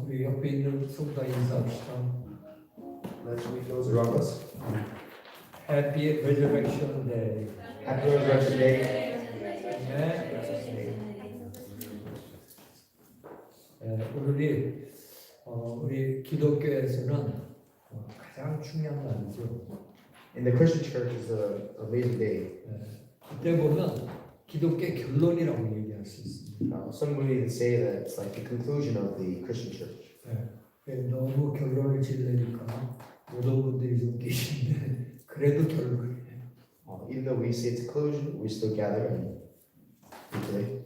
우리 옆에 있는 성도 인사합시다. Let's meet those around us. Happy Resurrection Day. Happy Resurrection Day. 우리 기독교에서는 가장 중요한 날이죠. In the Christian church is an amazing day. 그때 보면 기독교의 결론이라고 얘기할 수 있습니다. Some would even say that it's like the conclusion of the Christian church. 너무 결론을 지으려니까 모든 분들이 좀 계신데 그래도 결론이에요. Even though we say it's a conclusion, we still gather and meet today.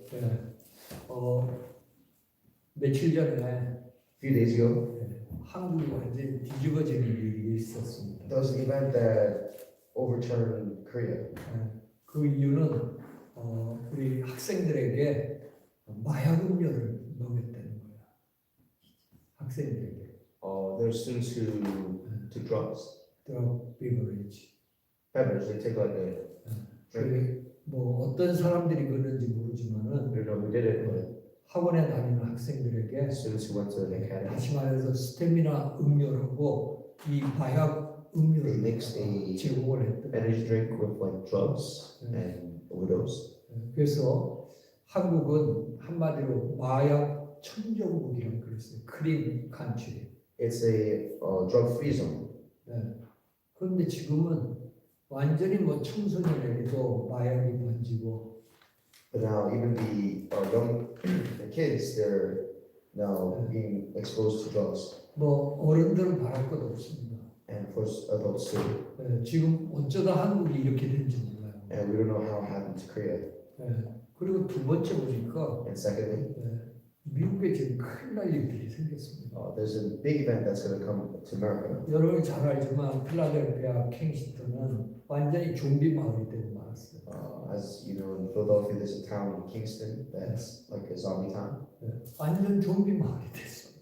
며칠 전에 A few days ago, 한국이 완전히 뒤집어지는 일이 있었습니다. there was an event that overturned Korea. 그 이유는 우리 학생들에게 마약 음료를 먹였다는 거야. 학생들에게. There are students who took drugs. drug beverage. Beverage, they take like a drink. 뭐 어떤 사람들이 그런지 I 모르지만은 don't know who did it, but 학원에 다니는 학생들에게 students who went to the academy, 다시 말해서 스태미나 음료라고 이 마약 they 음료를 mixed a 제공을 했더라고요. energy drink with like drugs and overdose. 그래서 한국은 한마디로 마약 천정국이라고 그랬어요. 클린 칸트리. It's a drug-free zone. 그런데 지금은 완전히 뭐 청소년에게도 마약이 번지고 But now even the young, the kids, they're now being exposed to drugs, 뭐 어른들은 바랄 것 없습니다. and of course adults too. 지금 어쩌다 한국이 이렇게 된지 몰라요. And we don't know how it happened to Korea. 그리고 두 번째 보니까 And secondly, 미국에 지금 큰일 날 일들이 생겼습니다. there's a big event that's going to come to America. 여러분이 잘 알지만 필라델피아 킹스턴은 완전히 좀비 마을이 되고 말았어요. As you know, in Philadelphia, there's a town in Kingston that's like a zombie town. 완전 좀비 마을이 됐어.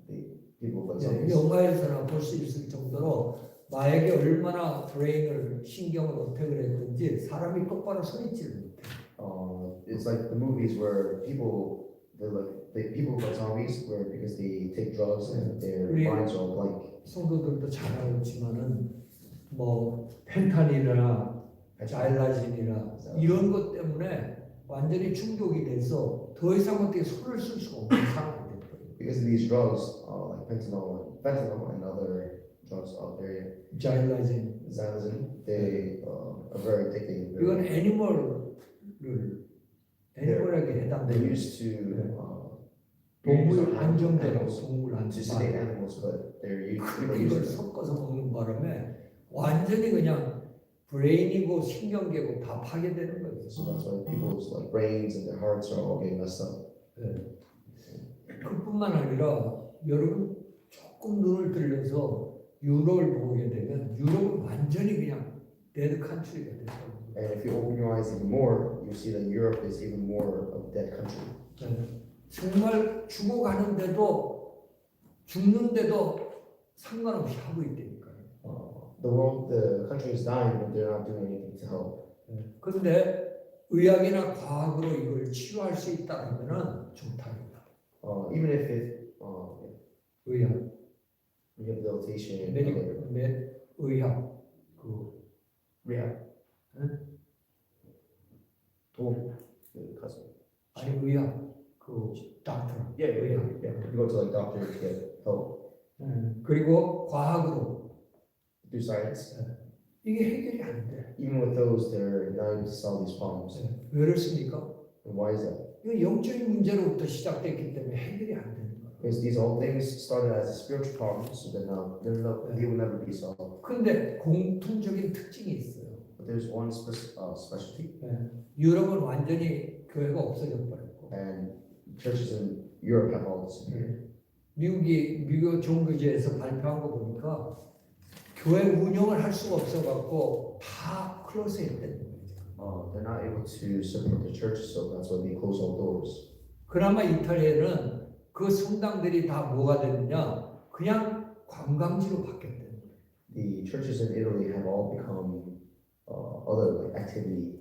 The people like zombies. 영화에서나 볼 수 있을 정도로 마약에 얼마나 브레인을 신경을 어택을 했는지 사람이 똑바로 서 있지를 못해. It's like the movies where people, people like zombies, where because they take drugs and their minds are all blank. 성도들도 잘 알지만은 뭐 펜타닐이나 자일라진이나 이런 것 때문에 완전히 중독이 돼서 더 이상 어떻게 손을 쓸 수가 없는 상황이 됐거든요. Because of these drugs, like fentanyl and other drugs out there, 자일라진 xylazine, they are very addicting. 이건 애니멀에게 They're 해당돼요. used to 동물 안정되고 animals, 동물 to sedate 안정. animals, but they're used 그렇게 이걸 to 섞어서 먹는 바람에 완전히 그냥 브레인이고 신경계고 다 파괴되는 거예요. So that's why people's like brains and their hearts are all getting messed up. 그뿐만 아니라 여러분 조금 눈을 들려서 유럽을 보게 되면 유럽은 완전히 그냥 데드 칸트리가 됐다고. And if you open your eyes even more, you see that Europe is even more of a dead country. 정말 죽어가는데도 죽는데도 상관없이 하고 있다니까요. The country is dying, but they're not doing anything to help. 그런데 의학이나 과학으로 이걸 치료할 수 있다면은 좋답니다. Even if it 의학, rehabilitation, 의학, 그 rehab, 도 the cousin. 아니 의학, 그 닥터. Yeah. You go to like doctor to get help. 그리고 과학으로 Do science. 이게 해결이 안 돼. Even with those, they're not able to solve these problems. 왜 그렇습니까? And why is that? 이거 영적인 문제로부터 시작됐기 때문에 해결이 안 되는 거예요. Because these all things started as a spiritual problem, so then they will never be solved. 근데 공통적인 특징이 있어요. But there's one specialty, 유럽은 완전히 교회가 없어져 버렸고, and churches in Europe have all disappeared. 미국 종교제에서 발표한 거 보니까 교회 운영을 할 수가 없어갖고 다 클로즈했다는 거예요. They're not able to support the churches, so that's why they close all doors. 그나마 이탈리아는 그 성당들이 다 뭐가 됐느냐? 그냥 관광지로 바뀌었다는 거예요. The churches in Italy have all become other like activity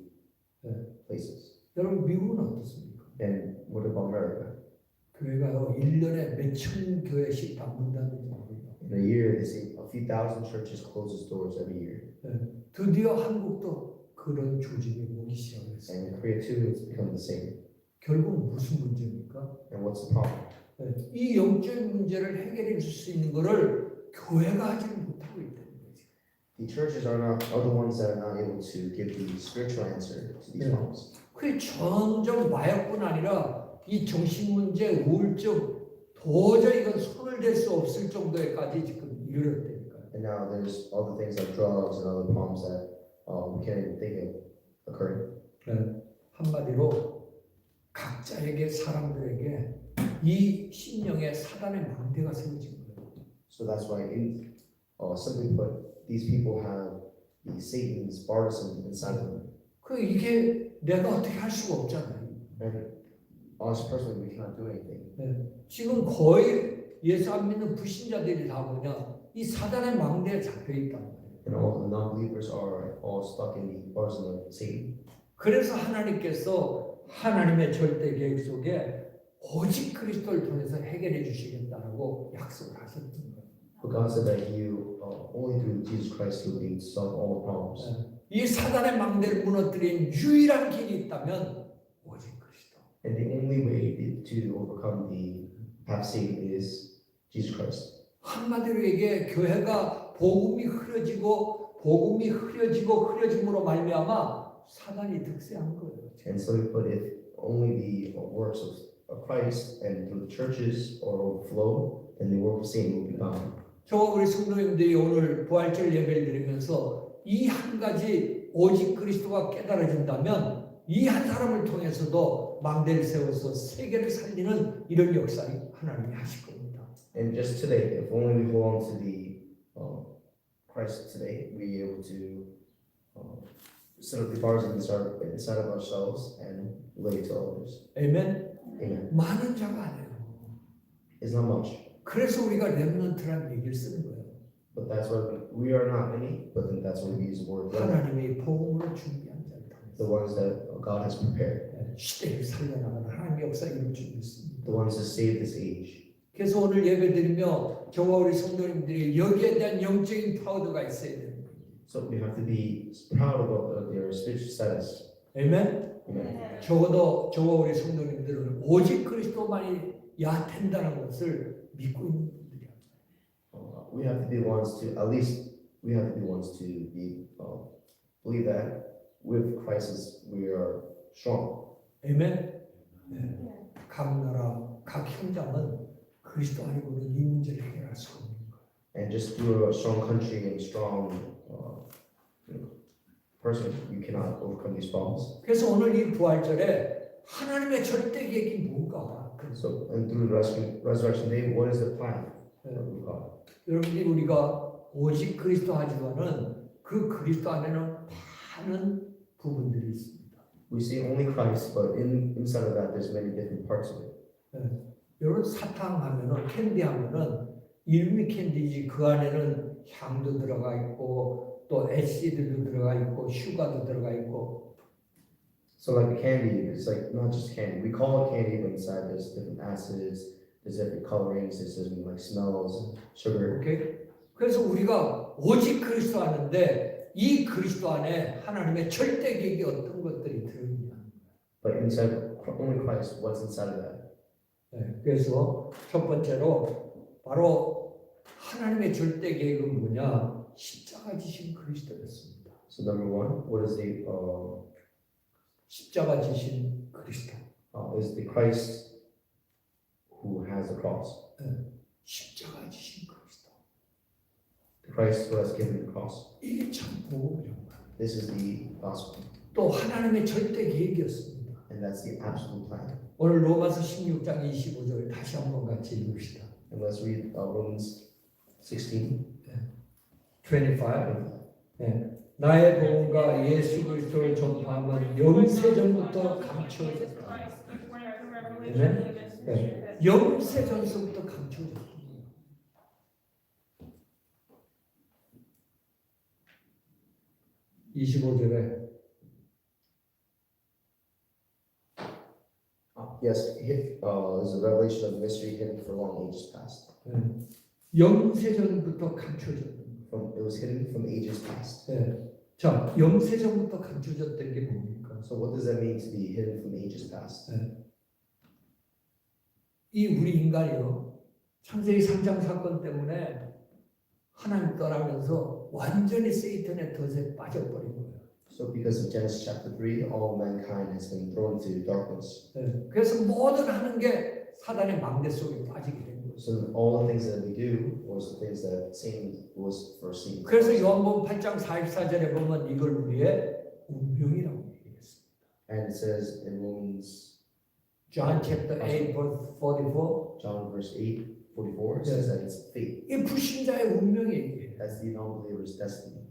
places. 여러분 미국은 어떻습니까? And what about America? 교회가요 1년에 몇천 교회씩 닫는다는 거예요. In a year, they say a few thousand churches close its doors every year. 드디어 한국도 그런 조짐이 오기 시작했어요. And in Korea too, it's become the same. 결국 무슨 문제입니까? And what's the problem? 이 영적인 문제를 해결해 줄 수 있는 것을 교회가 하지 못하고 있다는 거죠. The churches are the ones that are not able to give the spiritual answer to these Yeah. problems. 그게 점점 마약뿐 아니라 이 정신 문제, 우울증 도저히 이건 손을 댈 수 없을 정도에까지 지금 이르렀다니까요. And now there's all the things like drugs and other problems that we can't even think of occurring. 한마디로 각자에게 사람들에게 이 심령에 사단의 망대가 세워진 거예요. So that's why, simply put, these people have the Satan's partisan inside of them. 그 이게 내가 어떻게 할 수가 없잖아요. And us personally, we cannot do anything. 지금 거의 예수 안 믿는 불신자들이 다 뭐냐 이 사단의 망대에 잡혀 있단 말이에요. And all the non-believers are all stuck in the partisan of Satan. 그래서 하나님께서 하나님의 절대 계획 속에 오직 그리스도를 통해서 해결해 주시겠다라고 약속을 하셨던 거예요. But God said that you only through Jesus Christ will be able to solve all the problems. 이 사단의 망대를 무너뜨린 유일한 길이 있다면 오직 그리스도. And the only way to overcome the path of Satan is Jesus Christ. 한마디로 얘기해 교회가 복음이 흐려짐으로 말미암아 사단이 득세한 거예요. And so we put if only the works of Christ and through the churches are overflow, then the work of Satan will be bound. 저와 우리 성도님들이 오늘 부활절 예배를 드리면서 이 한 가지 오직 그리스도가 깨달아진다면 이 한 사람을 통해서도 망대를 세워서 세계를 살리는 이런 역사를 하나님이 하실 겁니다. And just today, if only we hold on to the Christ today, we are able to set up the bars inside of ourselves and relate to others. 아멘. Amen. 많은 자가 아니에요. It's not much, 그래서 우리가 렘넌트라는 얘기를 쓰는 거예요. but that's why we are not many. But then that's why we use the word remnant, 하나님이 복음으로 준비한 자를 the 통해서 ones that God has prepared, 시대를 살려나가는 하나님의 역사 이룰 줄 믿습니다. the ones that save this age. 그래서 오늘 예배드리며 저와 우리 성도님들이 여기에 대한 영적인 파워가 있어야 되는 거예요. So we have to be proud about their spiritual status. 아멘. Amen. 적어도 저와 우리 성도님들은 오직 그리스도만이 야된다는 것을 믿고 있는 분들이야. We have to be the ones to at least we have to be the ones to be believe that with Christ we are strong. 아멘. 각 나라, 각 현장은 그리스도 아니고는 이 문제를 해결할 수 없는 거예요. And just through a strong country and strong person, you cannot overcome these problems. 그래서 오늘 이 부활절에 하나님의 절대 계획이 뭔가? So, and through the resurrection day, what is the plan of God? 여러분들이 우리가 오직 그리스도 하지만은 그 그리스도 안에는 많은 부분들이 있습니다. We see only Christ, but inside of that, there's many different parts of it. 여러분 사탕 하면은 캔디 하면은 이름이 캔디지 그 안에는 향도 들어가 있고 또 애시드도 들어가 있고 슈가도 들어가 있고. So like candy, it's like not just candy. We call it candy, but inside there's different acids, there's different colorings, there's different like smells, sugar. 오케이? 그래서 우리가 오직 그리스도 아는데 이 그리스도 안에 하나님의 절대 계획이 어떤 것들이 들어있냐. But inside only Christ, what's inside of that? 그래서 첫 번째로 바로 하나님의 절대 계획은 뭐냐? 십자가 지신 그리스도였습니다. So number one, what is the 십자가 지신 그리스도. is the Christ who has the cross, 십자가 지신 그리스도. the Christ who has given the cross. 이게 참 복음이란 말이에요. This is the gospel, 또 하나님의 절대 계획이었습니다. and that's the absolute plan. 오늘 로마서 16장 25절 다시 한번 같이 읽읍시다. And let's read Romans 16. 25. 나의 복음과 예수 그리스도를 전파함은 영세전부터 감추어졌다. 영세전서부터 감추어졌다. 25절에 Yes, there's a revelation of mystery hidden for long ages past. 영세전부터 감춰졌던 It was hidden from ages past. 자, 영세전부터 감춰졌던 게 뭡니까? So what does that mean to be hidden from ages past? 이 우리 인간이요, 창세기 3장 사건 때문에 하나님 떠나면서 완전히 세이탄의 덫에 빠져버린 거예요. So because of Genesis chapter 3, all mankind has been thrown into darkness. 그래서 모든 하는 게 사단의 망대 속에 빠지게 된 거예요. So all the things that we do was the things that Satan was foreseeing. 그래서 요한복음 8장 44절에 보면 이걸 우리의 운명이라고 얘기했습니다. And it says in Romans, John chapter 8 verse 44. John verse 8, 44, it says that it's fate. 이 불신자의 운명이 얘기해요. That's the non-believer's destiny.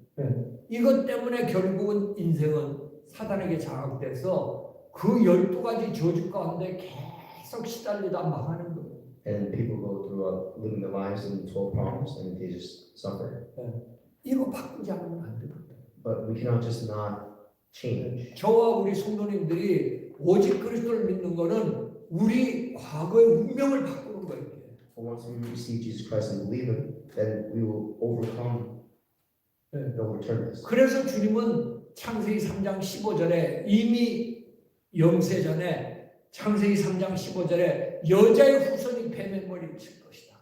이것 때문에 결국은 인생은 사단에게 장악돼서 그 12가지 저주 가운데 계속 시달리다 망하는 거예요. And people go through living their lives in 12 problems and they just suffer. 이거 바꾸지 않으면 안 됩니다. But we cannot just not change. 저와 우리 성도님들이 오직 그리스도를 믿는 거는 우리 과거의 운명을 바꾸는 거예요. For once we receive Jesus Christ and believe Him, then we will overcome and overturn this. 그래서 주님은 창세기 3장 15절에 이미 영세전에 창세기 3장 15절에 여자의 후손이 뱀의 머리를 칠 것이다.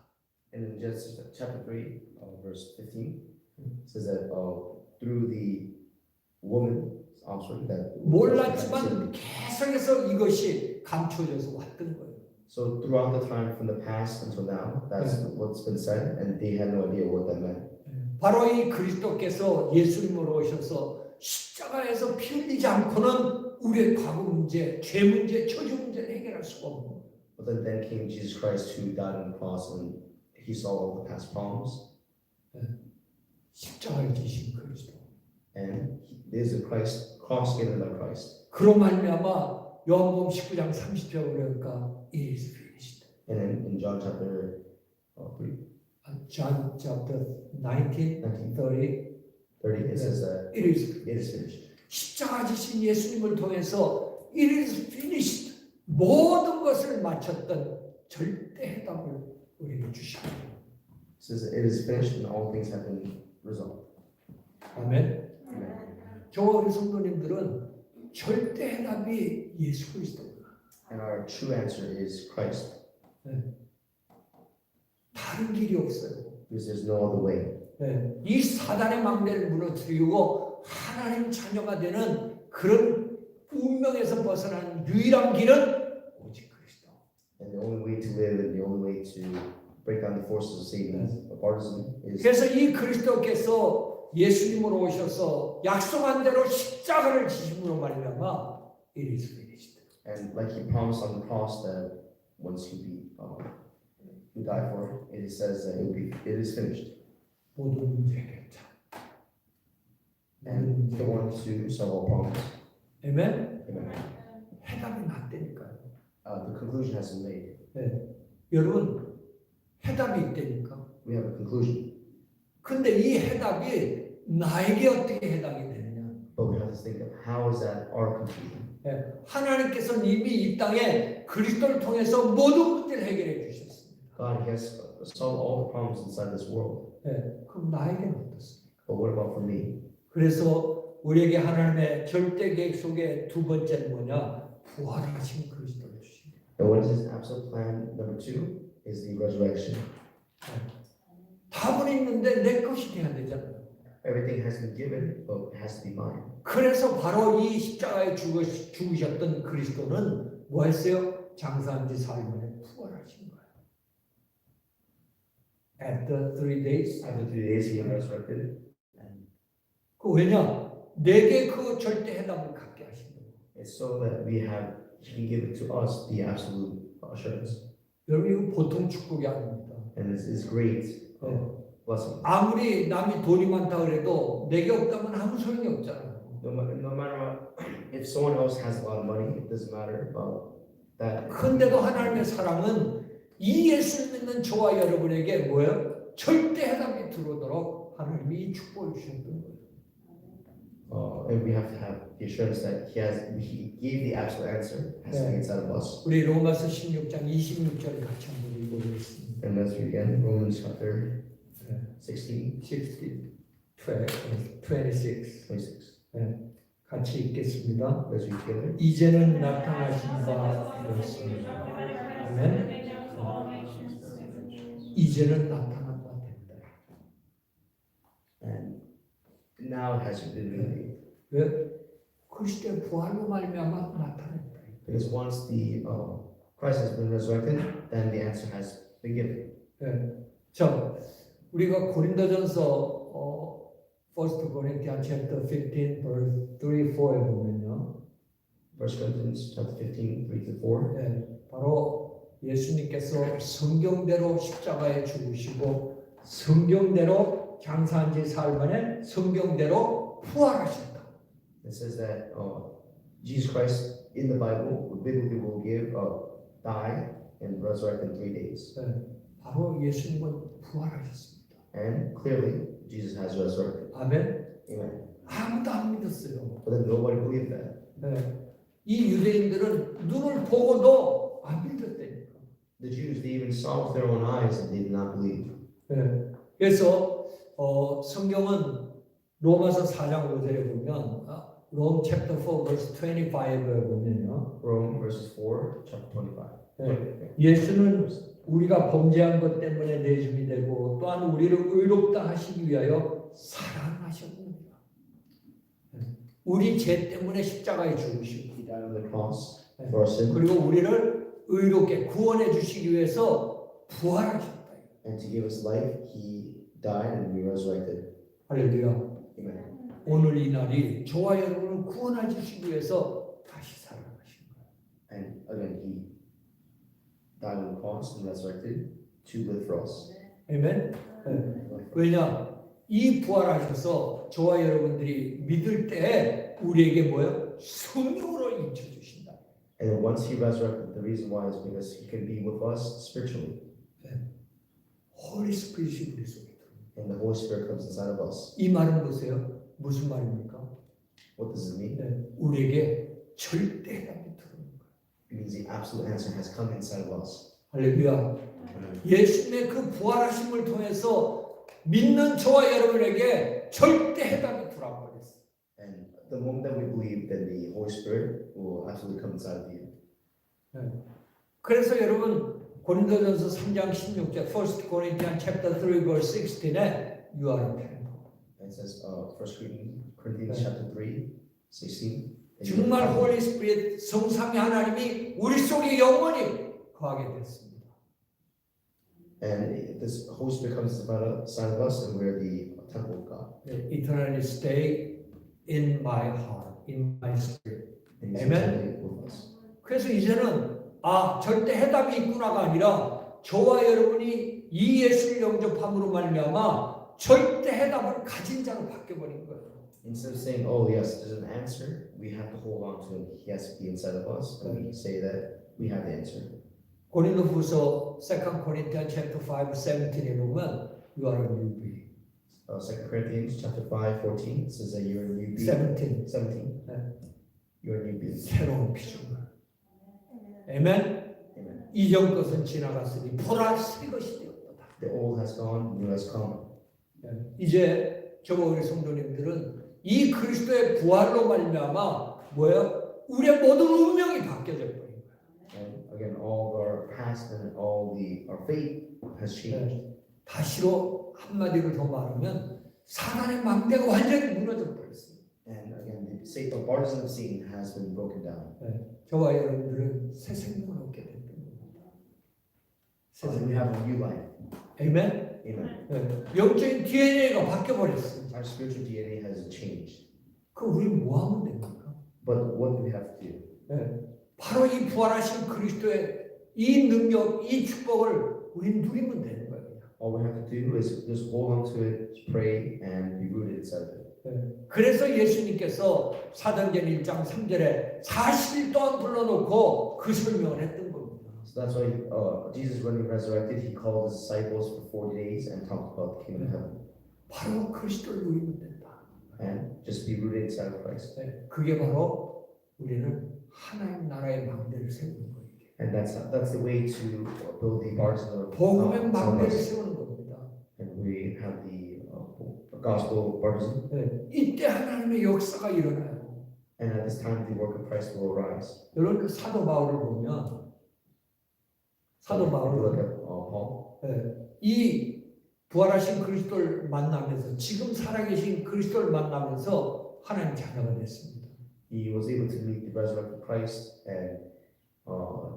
And in Genesis chapter 3, verse 15, it says that through the woman's offspring that 몰랐지만 계속해서 이것이 감춰져서 왔던 거예요. So throughout the time from the past until now, that's what's been said, and they had no idea what that meant. 바로 이 그리스도께서 예수님으로 오셔서 십자가에서 피 흘리지 않고는 우리의 과거 문제, 죄 문제, 처지 문제를 해결할 수가 없는 거예요. But then came Jesus Christ who died on the cross and He saw all the past problems. 십자가를 지신 그리스도. And there's a Christ, cross given by Christ. 그로 말미암아 요한복음 19장 30절 그러니까 it is finished. And then in John chapter 3, John chapter 19, 30, 30, it says that it is it is finished. 십자가 지신 예수님을 통해서 it is finished 모든 것을 마쳤던 절대 해답을 우리에게 주십니다. It says that it is finished and all things have been resolved. 아멘. 저와 우리 성도님들은 절대 해답이 예수 그리스도입니다. And our true answer is Christ. 다른 길이 없어요. Because there's no other way. 이 사단의 망대를 무너뜨리고 하나님 자녀가 되는 그런 운명에서 벗어나는 유일한 길은 오직 그리스도. And the only way to live and the only way to break down the forces of Satan, of partisan, is. 그래서 이 그리스도께서 예수님으로 오셔서 약속한 대로 십자가를 지심으로 말미암아 it is finished. And like He promised on the cross that once He died for it, it says that it is finished. 모든 문제 해결자. And the one to solve all problems. 아멘. Amen. 해답이 났다니까요. The conclusion has been made. 여러분 해답이 있다니까. We have a conclusion. 근데 이 해답이 나에게 어떻게 해당이 되느냐? But we have to think of how is that our conclusion. 하나님께서는 이미 이 땅에 그리스도를 통해서 모든 문제를 해결해 주셨습니다. God has solved all the problems inside this world. 그럼 나에게는 어떻습니까? But what about for me? 그래서 우리에게 하나님의 절대 계획 속에 두 번째는 뭐냐? 부활하신 그리스도를 주십니다. And what is His absolute plan? Number 2 is the resurrection. 답은 있는데 내 것이 돼야 되잖아요. Everything has been given, but it has to be mine. 그래서 바로 이 십자가에 죽으셨던 그리스도는 뭐 했어요? 장사한 지 4일 만에 부활하신 거예요. After 3 days. After 3 days, He resurrected. 그 왜냐? 내게 그 절대 해답을 갖게 하신 거예요. It's so that He can give it to us the absolute assurance. 여러분 이거 보통 축복이 아닙니다. And this is great blessing. 아무리 남이 돈이 많다 그래도 내게 없다면 아무 소용이 없잖아요. No matter what, if someone else has a lot of money, it doesn't matter about that. 근데도 하나님의 사랑은 이 예수를 믿는 저와 여러분에게 뭐예요? 절대 해답이 들어오도록 하나님이 이 축복을 주셨던 거예요. and we have to have the assurance that he gave the absolute answer has to be inside of us. 우리 로마서 16장 26절 같이 한번 읽어보겠습니다. And let's read again Romans chapter 16, 26. 같이 읽겠습니다. let's read together. 이제는 나타나신 바 되었습니다. 아멘. 이제는 나타난 바 된다. And now it has been revealed. 왜? 그리스도의 부활로 말미암아 나타났다. Because once the Christ has been resurrected, then the answer has been given. 자, 우리가 고린도전서 1 Corinthians chapter 15 verse 3, 4에 보면요. 1 Corinthians chapter 15, 3 to 4. 바로 예수님께서 성경대로 십자가에 죽으시고 성경대로 장사한 지 사흘 만에 성경대로 부활하셨다. It says that Jesus Christ in the Bible biblically will die and resurrect in 3 days. 바로 예수님은 부활하셨습니다. And clearly, Jesus has resurrected. 아멘. Amen. 아무도 안 믿었어요. But then nobody believed that. 이 유대인들은 눈을 보고도 안 믿었다니까. The Jews, they even saw with their own eyes and they did not believe. 그래서 성경은 로마서 4장 5절에 보면 Rome chapter 4 verse 25에 보면요. Rome verses 4, chapter 25. 예수는 우리가 범죄한 것 때문에 내줌이 되고 또한 우리를 의롭다 하시기 위하여 사랑하셨느니라. 우리 죄 때문에 십자가에 죽으시고 He died on the cross for our sin 그리고 우리를 의롭게 구원해 주시기 위해서 부활하셨다. and to give us life. He died and we resurrected. 할렐루야. Amen. 오늘 이 날이 저와 여러분을 구원해 주시기 위해서 다시 살아나신 거예요. And again, he died on the cross and resurrected to live for us. 아멘. 왜냐? 이 부활하셔서 저와 여러분들이 믿을 때 우리에게 뭐예요? 성령으로 인쳐 주신다. And then once he resurrected, the reason why is because he can be with us spiritually. 홀리 스피릿이 우리 속에 들어옵니다. And the Holy Spirit comes inside of us. 이 말은 보세요. 무슨 말입니까? What does it mean? 우리에게 절대 해답이 들어오는 거예요. It means the absolute answer has come inside of us. 할렐루야. 예수님의 그 부활하심을 통해서 믿는 저와 여러분에게 절대 해답이 들어와 버렸어요. And the moment that we believe, then the Holy Spirit will absolutely come inside of you. 그래서 여러분 고린도전서 3장 16절 1 Corinthians chapter 3 verse 16에 you are a temple. And it says 1 Corinthians chapter 3, 16. 정말 홀리 스피릿 성삼위 하나님이 우리 속에 영원히 거하게 됐습니다. And this Holy Spirit comes inside of us, and we're the temple of God. Eternally stay in my heart, in my spirit. And He's Amen. eternally with us. 그래서 이제는 절대 해답이 있구나가 아니라 저와 여러분이 이 예수를 영접함으로 말미암아 절대 해답을 가진 자로 바뀌어버린 거예요. Instead of saying, "Oh yes, there's an answer," we have to hold on to Him. He has to be inside of us, and we can say that we have the answer. 고린도후서 2 Corinthians chapter 5, 17에 보면 you are a new being. 2 Corinthians chapter 5, 14 says that you're a new being. 17. 17. 네. You're a new being. 새로운 피조물. 아멘. Amen. 이전 것은 지나갔으니 보라 새 것이 되었다. The old has gone, new has come. 이제 저와 우리 성도님들은 이 그리스도의 부활로 말미암아 뭐야? 우리의 모든 운명이 바뀌어져 버린 거야. And again, all of our past and all our fate has changed. 다시로 한마디로 더 말하면 사단의 망대가 완전히 무너져 버렸어요. And again, the partisan of Satan has been broken down. 저와 여러분들은 새 생명을 얻게 됐던 겁니다. 새 So we 생명. have a new life. 아멘. Amen. 영적인 DNA가 바뀌어 버렸어요. Our spiritual DNA has changed. 그 우리 뭐 하면 됩니까? But what do we have to do? 바로 이 부활하신 그리스도의 이 능력, 이 축복을 우리 누리면 되는 거예요. All we have to do is just hold on to it, pray, and be rooted inside of it. 그래서 예수님께서 사도행전 1장 3절에 40일 동안 불러놓고 그 설명을 했던 겁니다. So that's why Jesus, when he resurrected, he called his disciples for 40 days and talked about the kingdom of heaven. 바로 그리스도를 누리면 된다. and just be rooted inside of Christ. 네, 그게 바로 우리는 하나님 나라의 망대를 세우는 거예요. And that's the way to build the bars of 복음의 망대를 us. 세우는 겁니다. And we have the gospel partisan. 네, 이때 하나님의 역사가 일어나요. And at this time, the work of Christ will arise. 여러분 그 사도 바울을 보면 사도 If you look 바울은 at Paul, 네, 이 부활하신 그리스도를 만나면서 지금 살아계신 그리스도를 만나면서 하나님 자녀가 됐습니다. he was able to meet the resurrected Christ, and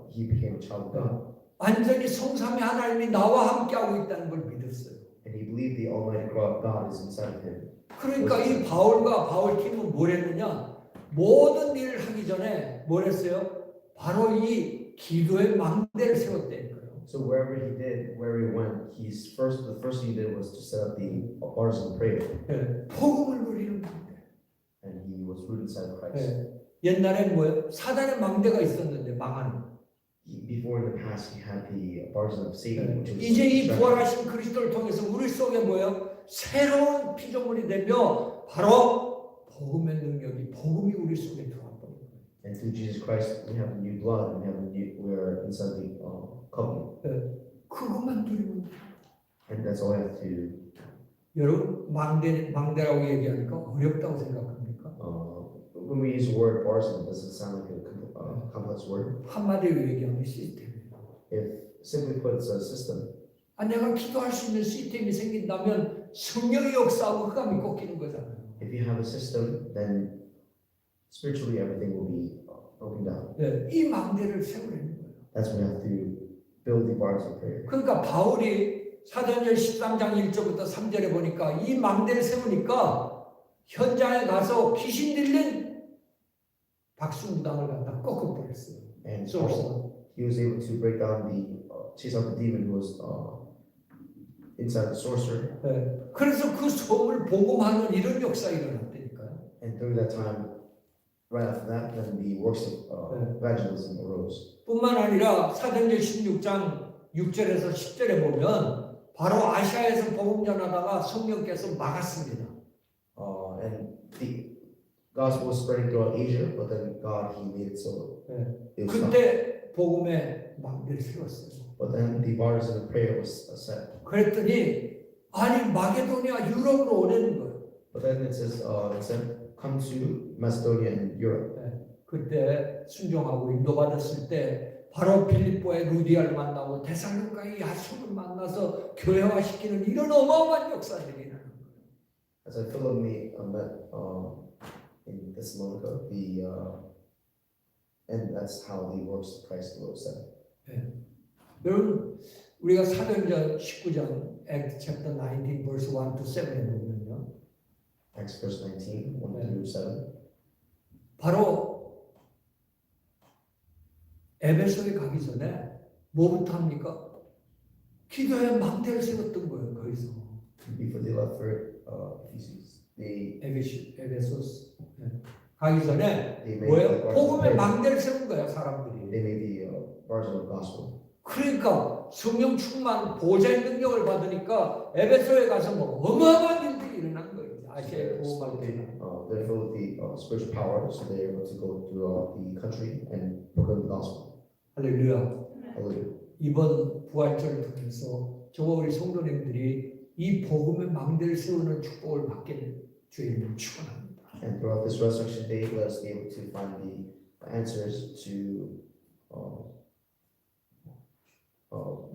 he became a child of God. 완전히 성삼위 하나님이 나와 함께하고 있다는 걸 믿었어요. And he believed the Almighty God is inside of him. 그러니까 이 바울과 바울 팀은 뭘 했느냐? 모든 일을 하기 전에 뭘 했어요? 바로 이 기도의 망대를 세웠다는 거예요. So wherever he did, where he went, the first thing he did was to set up the bars of prayer, 네, 복음을 누리는 망대. and he was rooted inside of Christ. 네, 옛날엔 뭐예요? 사단의 망대가 있었는데 망하는. Before in the past, he had the bars of Satan, which was 이제 이 destruction. 부활하신 그리스도를 통해서 우리 속에 뭐예요? 새로운 피조물이 되며 바로 복음의 능력이 복음이 우리 속에 들어왔던 거예요. And through Jesus Christ, we have a new blood, and we are inside the covenant, 그것만 누리면 돼요. and that's all we have to. 여러분 망대라고 얘기하니까 어렵다고 생각합니까? When we use the word bars, does it sound like a complex word? 한마디로 얘기하면 시스템이에요. If simply put, it's a system. 내가 기도할 수 있는 시스템이 생긴다면 성령의 역사하고 흑암이 꺾이는 거잖아요. If you have a system, then spiritually everything will be broken down. 네, 이 망대를 세우려는 거예요. That's when we have to build the bars of prayer. 그러니까 바울이 사도행전 13장 1절부터 3절에 보니까 이 망대를 세우니까 현장에 가서 귀신 들린 박수무당을 갖다 꺾어버렸어요. And 소울스가. he was able to break down chase out the demon who was inside the sorcerer. 네, 그래서 그 소음을 복음하는 이런 역사가 일어났다니까요. And during that time, right after that, then the works of evangelism arose. 뿐만 아니라 사도행전 16장 6절에서 10절에 보면 바로 아시아에서 복음 전하다가 성령께서 막았습니다. And the gospel was spreading throughout Asia, but then God, he made it so it was stopped. 그때 복음의 망대를 세웠어요. But then the bars of the prayer was set. 그랬더니 아니 마게도니아 유럽으로 오내는 거예요. But then it said, come to Macedonia and Europe. 그때 순종하고 인도받았을 때 바로 필립보의 루디아를 만나고 데살로니가의 야손을 만나서 교회화시키는 이런 어마어마한 역사들이 일어나는 거예요. As I Philip met in Thessalonica, and that's how the works of Christ were set. 여러분 우리가 사도행전 19장 Acts chapter 19 verse 1 to 7에 보면요. Acts verse 19, 1 through 7. 바로 에베소에 가기 전에 뭐부터 합니까? 기도의 망대를 세웠던 거예요. 거기서 Before they left for Ephesus, they 에베소스 가기 전에 made 뭐예요? the bars of 복음의 prayer. 망대를 세운 거예요. 사람들이. They made the bars of the gospel. 그러니까 성령 충만 보좌의 능력을 받으니까 에베소에 가서 뭐 어마어마한 일들이 일어난 거예요. 아시아에 복음할 때. They're filled with the spiritual power, so they're able to go throughout the country and proclaim the gospel. 할렐루야. Hallelujah. 이번 부활절을 통해서 저와 우리 성도님들이 이 복음의 망대를 세우는 축복을 받게 주님을 축원합니다. And throughout this resurrection day, let us be able to find the answers to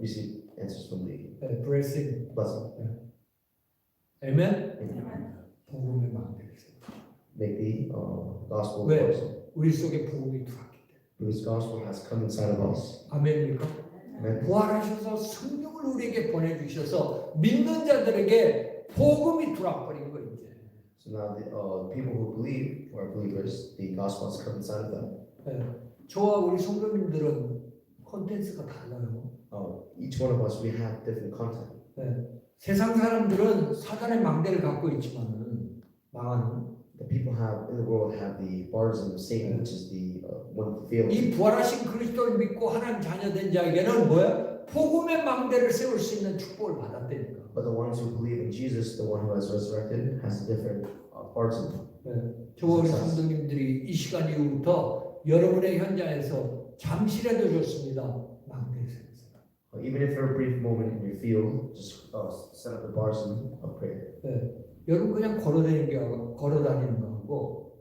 receive answers from the blessing. blessing. 아멘. And 복음의 망대를 세우. make the gospel 왜? person. 우리 속에 복음이 들어왔기 때문에. Because gospel has come inside of us. 아멘입니까? Amen. 부활하셔서 성령을 우리에게 보내주셔서 믿는 자들에게 복음이 들어와버린 거 이제. So now the people who believe, who are believers, the gospel has come inside of them. 저와 우리 성도님들은 콘텐츠가 달라요. Each one of us, we have different content. 세상 사람들은 사단의 망대를 갖고 있지만은 망하는 The people in the world have the bars of Satan, which is the one who fails. 이 부활하신 그리스도를 믿고 하나님 자녀된 자에게는 뭐야? 복음의 망대를 세울 수 있는 축복을 받았다니까. But the ones who believe in Jesus, the one who has resurrected, has a different bartender. 저와 우리 성도님들이 이 시간 이후부터 여러분의 현장에서 잠시라도 좋습니다. 망대를 세우세요. Even if for a brief moment in your field, just set up the barson of prayer. 여러분 그냥 걸어다니는 거 하고,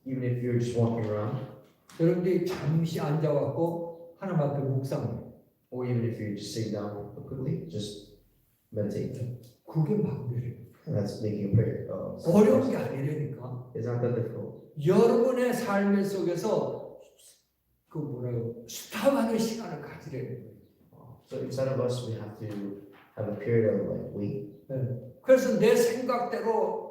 Even if you're just walking around, 여러분들이 잠시 앉아갖고 하나님 앞에 묵상해요. or even if you're just sitting down quickly, just meditate. 그게 망대래요. And that's making a prayer. 어려운 게 아니라니까. It's not that difficult. 여러분의 삶 속에서 그 뭐라고 스탑하는 시간을 가지래요. So inside of us, we have to have a period of like wait. 그래서 내 생각대로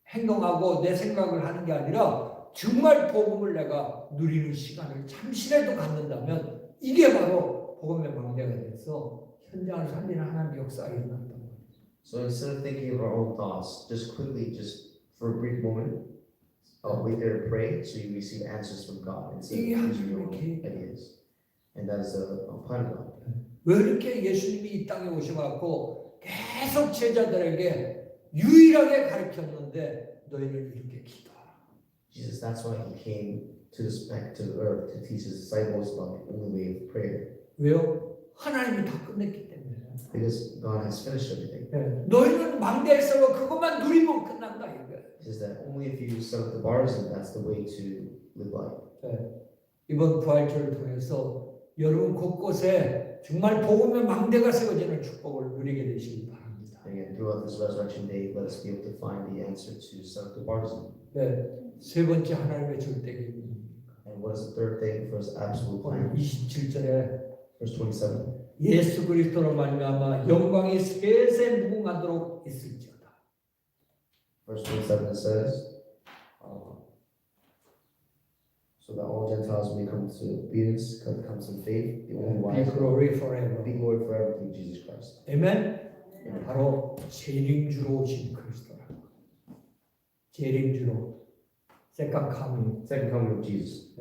행동하고 내 생각을 하는 게 아니라 정말 복음을 내가 누리는 시간을 잠시라도 갖는다면 이게 바로 복음의 망대가 돼서 현장을 살리는 하나님의 역사가 일어난단 말이에요. So instead of thinking of our own thoughts, just quickly, just for a brief moment, wait there and pray so you receive answers from God and see your own ideas. And that is a plan of God. 왜 이렇게 예수님이 이 땅에 오셔갖고 계속 제자들에게 유일하게 가르쳤는데 너희는 이렇게 기도하라. Jesus, that's why he came to the earth to teach his disciples about the only way of prayer. 왜요? 하나님이 다 끝냈기 때문에. Because God has finished everything. 너희는 망대에서 그것만 누리면 끝난다 이거야. He says that only if you set up the bars, and that's the way to live life. 이번 부활절을 통해서 여러분 곳곳에 정말 복음의 망대가 세워지는 축복을 누리게 되시기 바랍니다. Again, throughout this resurrection day, let us be able to find the answer to set up the bars. 세 번째 하나님의 절대 계획입니다. And what is the third thing for his absolute plan? 27절에 Verse 27. 예수 그리스도로 말미암아 영광이 세세 무궁하도록 있을지어다. Verse 27 it says, so that all Gentiles may come to obedience, come to faith, the only Be wise, glory forever. be glory forever through Jesus Christ. 아멘. 바로 재림주로 오신 그리스도라고. 재림주로. Second coming. Second coming of Jesus.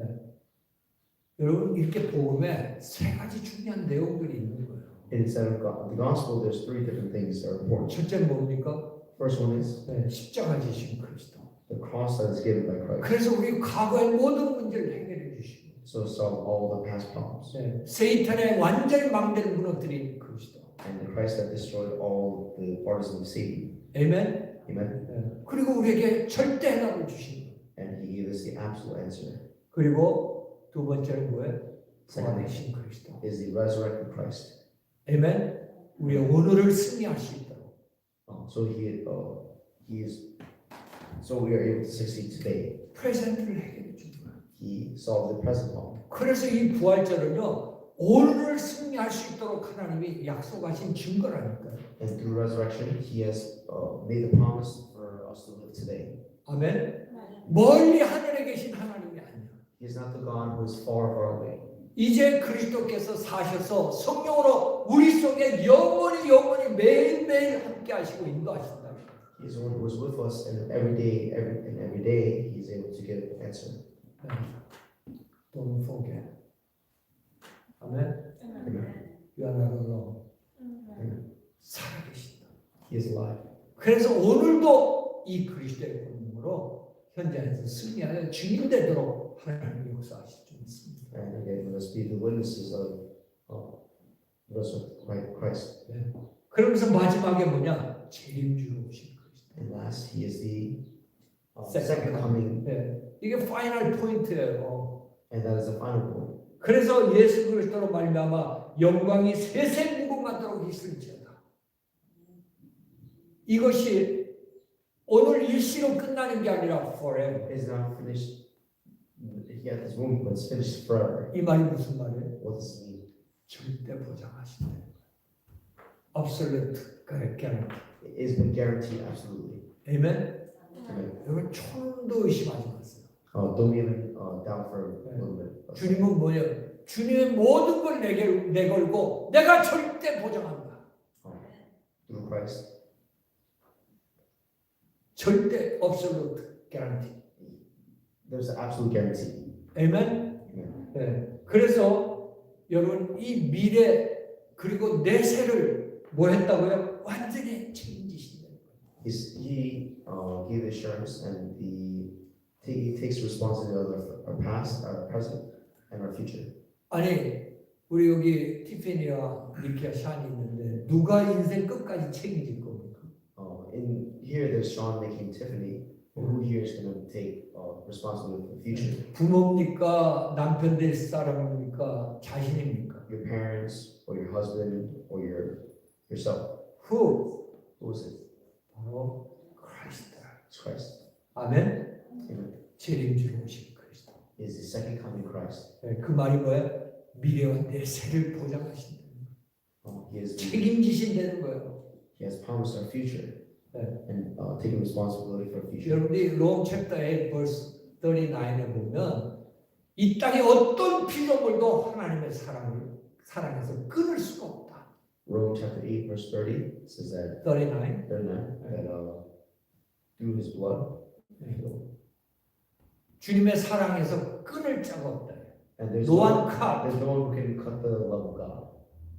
여러분 이렇게 복음에 세 가지 중요한 내용들이 있는 거예요. Instead of God, the gospel, there's three different things that are important. 첫째는 뭡니까? First one is 십자가 지신 그리스도. the cross that is given by Christ. 그래서 우리 과거의 모든 문제를 해결해 주시고, So solve all the past problems. 세이탄의 완전히 망대를 무너뜨린 그리스도. And the Christ that destroyed all the partisans of Satan. 아멘. Amen. 그리고 우리에게 절대 해답을 주신 거. And he gave us the absolute answer. 그리고 두 번째는 뭐예요? Secondly, 부활하신 그리스도. is the resurrected Christ. 아멘. 우리의 오늘을 승리할 수 있도록. So we are able to succeed today. 프레젠트를 해결해 준 거예요. He solved the present problem. 그래서 이 부활절은요, 오늘을 승리할 수 있도록 하나님이 약속하신 증거라니까요. And through resurrection, he has made the promise for us to live today. 아멘. 멀리 하늘에 계신 하나님이 아니야. He is not the God who is far, far away. 이제 그리스도께서 사셔서 성령으로 우리 속에 영원히 매일매일 함께 하시고 인도하신다. He is the one who is with us, and every day, he is able to give an answer. Don't forget. 아멘. You are not alone. 살아계신다. He is alive. 그래서 오늘도 이 그리스도의 권능으로 현장에서 승리하여 증인되도록 하나님의 역사하실 줄 믿습니다. And again, let us be the witnesses of resurrected Christ. 그러면서 마지막에 뭐냐? 재림주로 오신 그리스도. And last, he is the Second second coming, 이게 파이널 포인트예요. and that is the final point. 그래서 예수 그리스도로 말미암아 영광이 세세 무궁하도록 있을지어다. 이것이 오늘 일시로 끝나는 게 아니라 forever. It is not finished at this moment, but it's finished forever. 이 말이 무슨 말이에요? What does it mean? 절대 보장하신다. Absolute guarantee. It has been guaranteed absolutely. 아멘. Amen. 여러분 천도 의심하지 마세요. Don't even doubt for a little bit. 주님은 뭐냐? 주님의 모든 걸 내걸고 내가 절대 보장한다. Through Christ, 절대 absolute guarantee. there's an absolute guarantee. 아멘. Amen. 네. 그래서 여러분 이 미래 그리고 내 새를 뭐 했다고요? 완전히 책임지신다. He gave assurance and he takes responsibility of our past, our present, and our future. 아니 우리 여기 티ffany와 니키와 샨이 있는데 누가 인생 끝까지 책임질 겁니까? In here, there's Sean, Nikki, and Tiffany. Who here is going to take responsibility for the future? 부모입니까? 남편 될 사람입니까? 자신입니까? Your parents, or your husband, or yourself. Who? Who is it? 바로 크리스트. It's Christ. 아멘. Amen. 재림주로 오신 그리스도. He is the second coming Christ. 그 말이 뭐예요? 미래와 내 새를 보장하신다는 거예요. He 책임지신다는 거예요. has promised our future 네. and taking responsibility for our future. 여러분이 롬 챕터 8 verse 39에 보면 이 땅에 어떤 피조물도 하나님의 사랑해서 끊을 수가 없다. Rome chapter 8 verse 30 says that 39. that through his blood 주님의 사랑에서 끊을 자가 없다. and there's No no one cut. there's no one who can cut the love of God.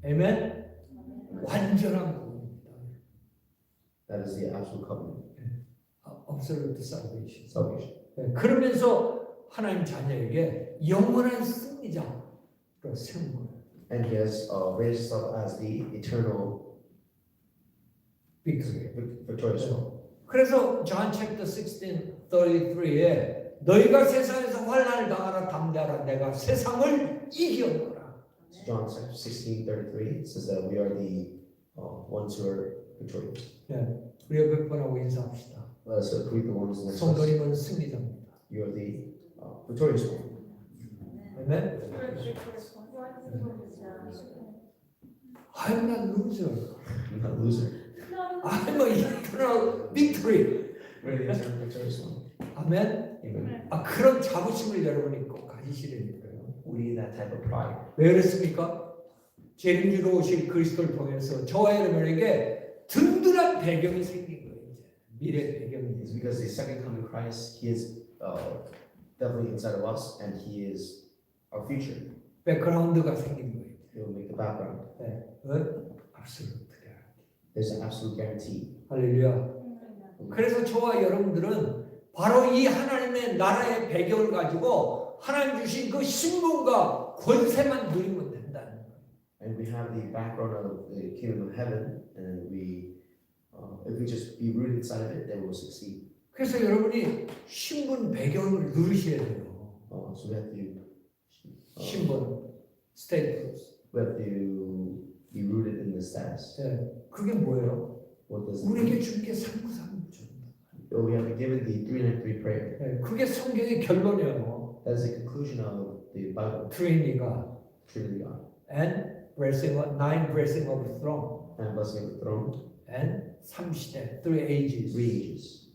아멘. 완전한 구원입니다. That is the absolute covenant Absolute salvation. salvation. 그러면서 하나님 자녀에게 영원한 승리자로 세운 거예요. And he has raised us up as the eternal victory. victorious one. 그래서 John chapter 16, 33에 너희가 세상에서 환난을 당하라 담대하라 내가 세상을 이겼노라. So John 16:33 says that we are the ones who are victorious. 우리가 몇 번 하고 인사합시다. Let us greet the ones next to us. 성도님은 승리자입니다. You are the victorious one. 아멘. I'm not loser. You're not a loser. I'm a eternal victory. We're the eternal victorious one. 아멘. Amen. 그런 자부심을 여러분이 꼭 가지시려니까요. We need that type of pride. 왜 그렇습니까? 재림주로 오실 그리스도를 통해서 저와 여러분에게 든든한 배경이 생긴 거예요. 이제 미래 배경이. It's because the second coming Christ, He is definitely inside of us, and He is our future. 백그라운드가 생긴 거예요. He will make the background. absolute. There's an absolute guarantee. 할렐루야. 그래서 저와 여러분들은 바로 이 하나님의 나라의 배경을 가지고 하나님 주신 그 신분과 권세만 누리면 된다는 거예요. And we have the background of the kingdom of heaven, and if we just be rooted inside of it, then we'll succeed. 그래서 여러분이 신분 배경을 누리셔야 돼요. So we have to 신분, status. we have to be rooted in the status. 그게 뭐예요? What does it 우리에게 mean? 준 게 삼구삼부죠. We have been given the 393 prayer. 그게 성경의 결론이에요. That is the conclusion of the Bible. Trinity Trinity God and blessing of nine blessing of the throne and blessing of the throne, and 삼시대 three ages. 3 ages.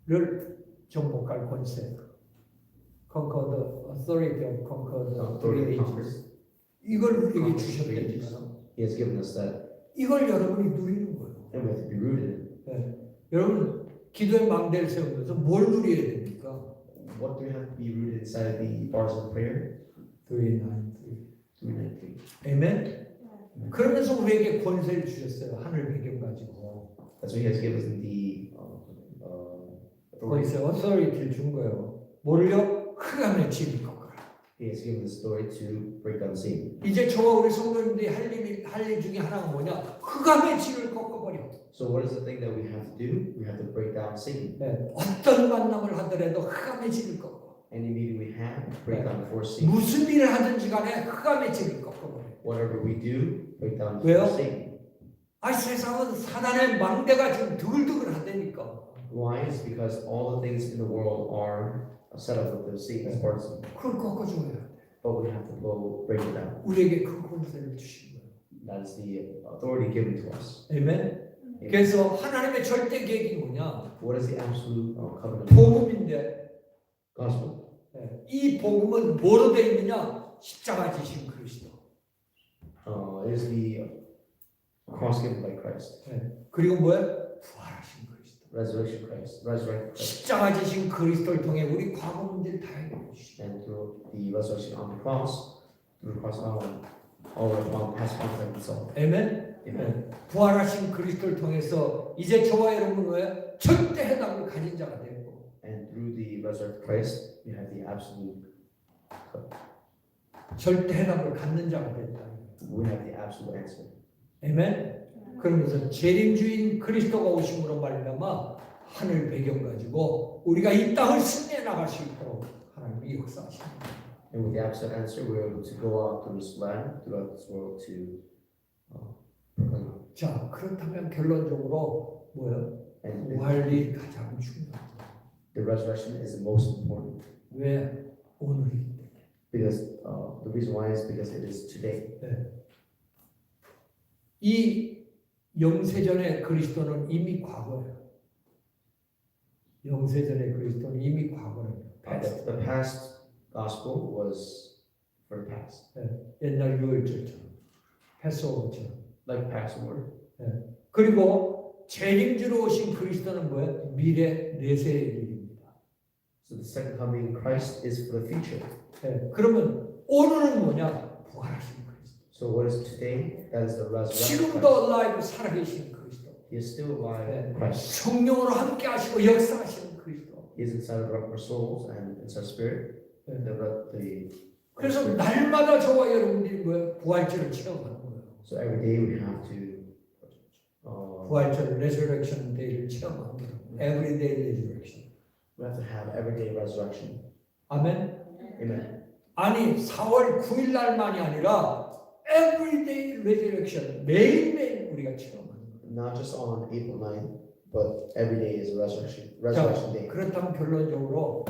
를 정복할 권세. Conquer the authority of conquer the Authority three of conquer. ages. 이걸 우리에게 Conquer 주셨다니까요. He has given us that, 이걸 여러분이 누리는 거예요. and we have to be rooted in. 여러분 기도의 망대를 세우면서 뭘 누려야 됩니까? What do we have to be rooted inside the bars of prayer? 393. 393. 아멘. 그러면서 우리에게 권세를 주셨어요. 하늘 배경 가지고. That's what He has given us the authority. 권세, authority를 준 거예요. 뭐를요? 흑암의 진리 꺾어라. He has given us authority to break down Satan. 이제 저와 우리 성도님들이 할 일 중에 하나가 뭐냐? 흑암의 진을 꺾어버려. So what is the thing that we have to do? We have to break down Satan. 어떤 만남을 하더라도 흑암의 진을 꺾어. Any meeting we have, break down before Satan. 무슨 일을 하든지 간에 흑암의 진을 꺾어버려. Whatever we do, break down 왜요? before Satan. 세상은 사단의 망대가 지금 두글두글 하다니까. Why? It's because all the things in the world are set up with the Satan's parts. 그걸 꺾어줘야 돼. But we have to go break it down. 우리에게 그 권세를 주신 거예요. That is the authority given to us. 아멘. 그래서 하나님의 절대 계획이 뭐냐? What is the absolute covenant? 복음인데 Gospel. 이 복음은 뭐로 되어 있느냐? 십자가 지신 그리스도. It is the cross given by Christ. 그리고 뭐예요? 부활하신 그리스도. Resurrection Christ. Resurrected Christ. 십자가 지신 그리스도를 통해 우리 과거 문제를 다 해결해 주시죠. And through the resurrection on the cross, through cross all has contact with soul. 아멘. Amen. 부활하신 그리스도를 통해서 이제 저와 여러분은 왜 절대 해답을 가진 자가 되고 And through the resurrected Christ, we have the absolute. 절대 해답을 갖는 자가 됐다. We have the absolute answer. 아멘. 그러면서 재림주인 그리스도가 오심으로 말미암아 하늘 배경 가지고 우리가 이 땅을 승리해 나갈 수 있도록 하나님이 역사하십니다. And with the absolute answer, we're able to go out through this land, throughout this world, to proclaim. 자, 그렇다면 결론적으로 뭐예요? And 부활이 가장 중요하다. the resurrection is the most important 왜? 오늘이기 때문에. because the reason why is because it is today. 이 영세전의 그리스도는 이미 과거예요. 영세전의 그리스도는 이미 과거예요. The past gospel was for the past, 옛날 유월절처럼, 패스오버처럼. like Passover. 그리고 재림주로 오신 그리스도는 뭐예요? 미래 내세의 일입니다. So the second coming of Christ is for the future. 그러면 오늘은 뭐냐? 부활하신 그리스도. So what is today? That is the resurrection. 지금도 alive 살아계신 그리스도. He is still alive. Christ. 성령으로 함께 하시고 역사하시는 그리스도. He is inside of our souls and inside spirit. 그래서 날마다 저와 여러분들이 뭐예요? 부활절을 체험하는 거예요. So every day we have to 부활절 resurrection day를 체험하는 거예요. Everyday resurrection. we have to have everyday resurrection. 아멘. Amen. 아니 4월 9일 날만이 아니라 everyday resurrection 매일매일 우리가 체험하는 거예요. Not just on April 9th, but every day is resurrection day. 그렇다면 결론적으로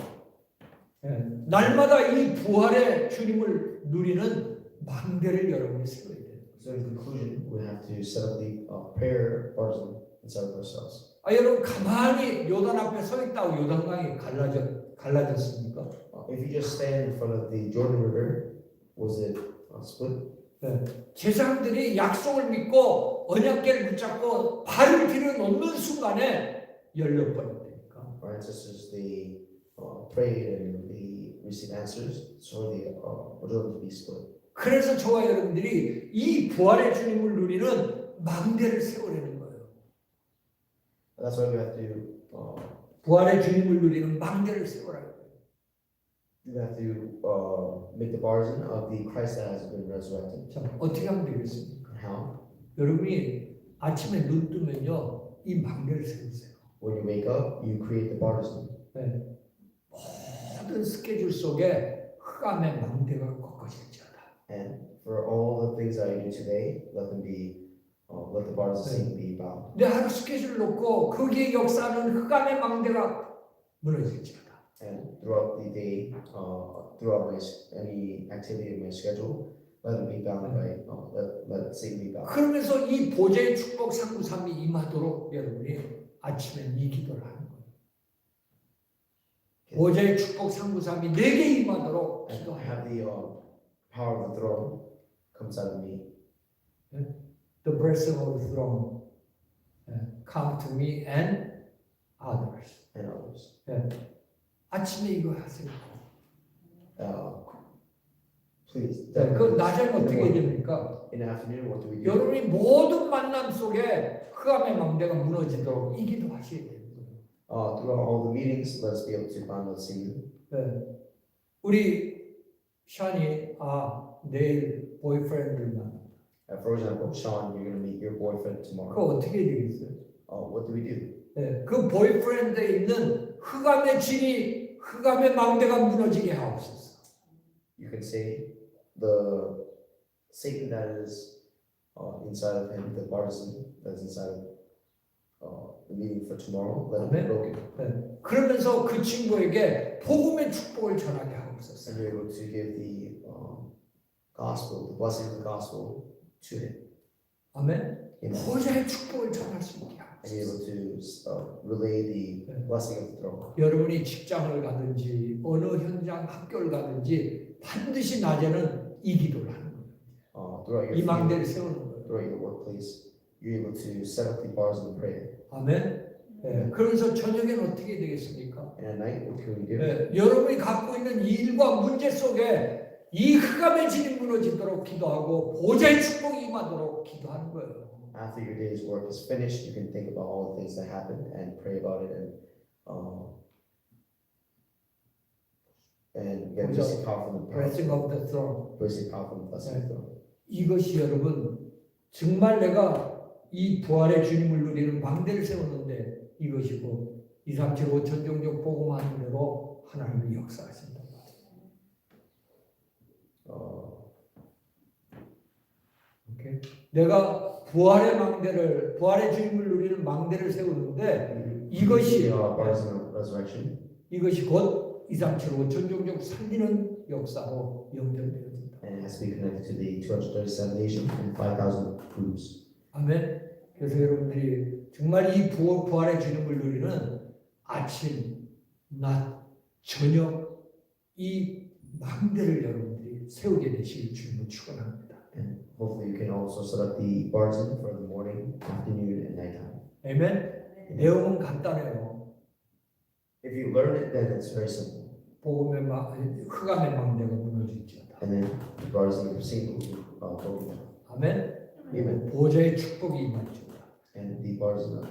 날마다 이 부활의 주님을 누리는 망대를 여러분이 세워야 돼요. So in conclusion, we have to set up the prayer arsenal inside of ourselves. 여러분 가만히 요단 앞에 서 있다고 요단강이 갈라졌습니까? If you just stand in front of the Jordan River, was it split? 제사장들이 약속을 믿고 언약궤를 붙잡고 발을 들여놓는 순간에 열려버렸다니까. Our ancestors, they prayed and they received answers, so the Jordan to be split. 그래서 저와 여러분들이 이 부활의 주님을 누리는 망대를 세우려는 거예요. That's why we have to 부활의 주님을 누리는 망대를 세우라는 거예요. we have to make the bargain of the Christ that has been resurrected. 자, 어떻게 하면 되겠습니까? How? 여러분이 아침에 눈 뜨면요, 이 망대를 세우세요. When you wake up, you create the bargain. 모든 스케줄 속에 흑암의 망대가 꺾어질지어다. And for all the things that I do today, let the bargain be bound. 내 하루 스케줄을 놓고 거기에 역사하는 흑암의 망대가 무너질지어다. And throughout the day, throughout any activity in my schedule, let it be bound by let Satan be bound. 그러면서 이 보좌의 축복 상부삼이 임하도록 여러분이 아침에 이 기도를 하는 거예요. 보좌의 축복 상부삼이 내게 임하도록 And 기도하는 have the power of the throne comes out of me. The blessing of the throne come to me and others. And others. 아침에 이거 하세요. Please. 그 낮에는 어떻게 됩니까? In the afternoon, what do we do? 여러분이 모든 만남 속에 흑암의 망대가 무너지도록 이 기도 하셔야 돼요. Throughout all the meetings, let us be able to bound the Satan. 우리 샤니 내일 보이프렌드를 만나. For example, Sean, you're going to meet your boyfriend tomorrow. 그거 어떻게 되겠어요? What do we do? 그 보이프렌드에 있는 흑암의 진이 흑암의 망대가 무너지게 하옵소서. You can say the Satan that is inside of him, the partisan that is inside of the meeting for tomorrow, let it be broken. 그러면서 그 친구에게 복음의 축복을 전하게 하옵소서. And you're able to give the gospel, the blessing of the gospel to him. 아멘. Amen. 보좌의 축복을 전할 수 있게 And you're 하옵소서. able to relay the blessing of the throne. 여러분이 직장을 가든지 어느 현장 학교를 가든지 반드시 낮에는 이 기도를 하는 거예요. Throughout 이 your 망대를 field, 세우는 거예요. throughout your workplace, you're able to set up the bars of the prayer. 아멘. 그래서 저녁에는 어떻게 되겠습니까? And at night, what can we do? 여러분이 갖고 있는 이 일과 문제 속에 이 흑암의 진이 무너지도록 기도하고 보좌의 축복이 임하도록 기도하는 거예요. After your day's work is finished, you can think about all the things that happened and pray about it and get receive power from the Blessing of the throne. receive power from the blessing of the Lord. 이것이 여러분 정말 내가 이 부활의 주님을 누리는 망대를 세우는데 이것이고 2, 3, 7, 5천 종족 복음하는 대로 하나님이 역사하신다. 오케이. 내가 부활의 주님을 누리는 망대를 세우는데 이것이 bars in resurrection. 이것이 곧 2, 3, 7, 5천 종족 살리는 역사로 연결되어진다. And it has to be connected to the 237 nation and 5,000 groups. 아멘. 그래서 여러분들이 정말 이 부활의 주님을 누리는 아침, 낮, 저녁 이 망대를 여러분들이 세우게 되시길 주님을 축원합니다. And hopefully you can also set up the bars in for the morning, afternoon, and nighttime. 아멘. 내용은 간단해요. If you learn it, then it's very simple. 흑암의 망대가 무너질지어다. And then the bars that you've seen will be broken down. 아멘. Amen. 보좌의 축복이 임할지어다. And the bars of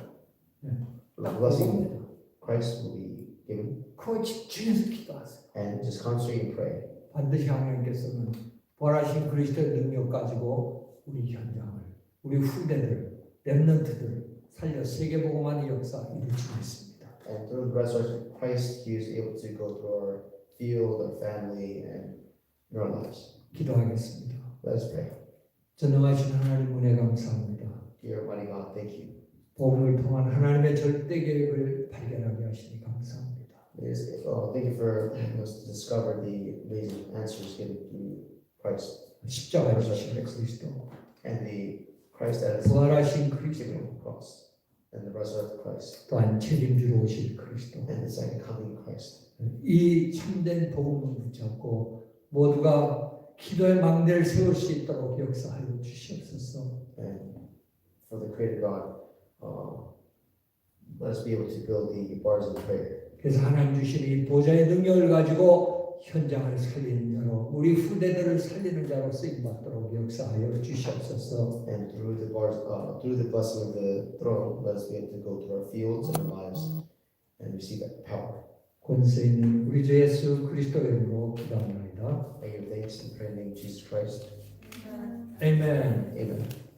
the 딱 blessing 그겁니다. Christ will be given. 그거 집중해서 기도하세요. And just concentrate and pray. 반드시 하나님께서는 부활하신 그리스도의 능력 가지고 우리 현장을, 우리 후대들, 렘넌트들 살려 세계복음하는 역사 이루시고 있습니다. And through the resurrection of Christ, He is able to go through our field, our family, and in our lives. 기도하겠습니다. Let us pray. 전능하신 하나님 은혜 감사합니다. Dear Almighty God, thank you. 복음을 통한 하나님의 절대 계획을 발견하게 하시니 감사합니다. Thank you for helping us to discover the amazing answers given through Christ 십자가 지신 그리스도, and the Christ that is 부활하신 given 그리스도, on the cross and the resurrected Christ 또한 책임지러 오실 그리스도. and the second coming Christ. 이 참된 복음을 붙잡고 모두가 기도의 망대를 세울 수 있도록 역사하여 주시옵소서. And for the Creator God, let us be able to build the bars of prayer. 그래서 하나님 주신 이 보좌의 능력을 가지고 현장을 살리는 자로 우리 후대들을 살리는 자로 쓰임 받도록 역사하여 주시옵소서. And through the bars, through the blessing of the throne, let us be able to go to our fields and our lives and receive that power. 권세 있는 우리 주 예수 그리스도의 이름으로 기도합니다. I give thanks and pray in the name of Jesus Christ. 아멘. Amen.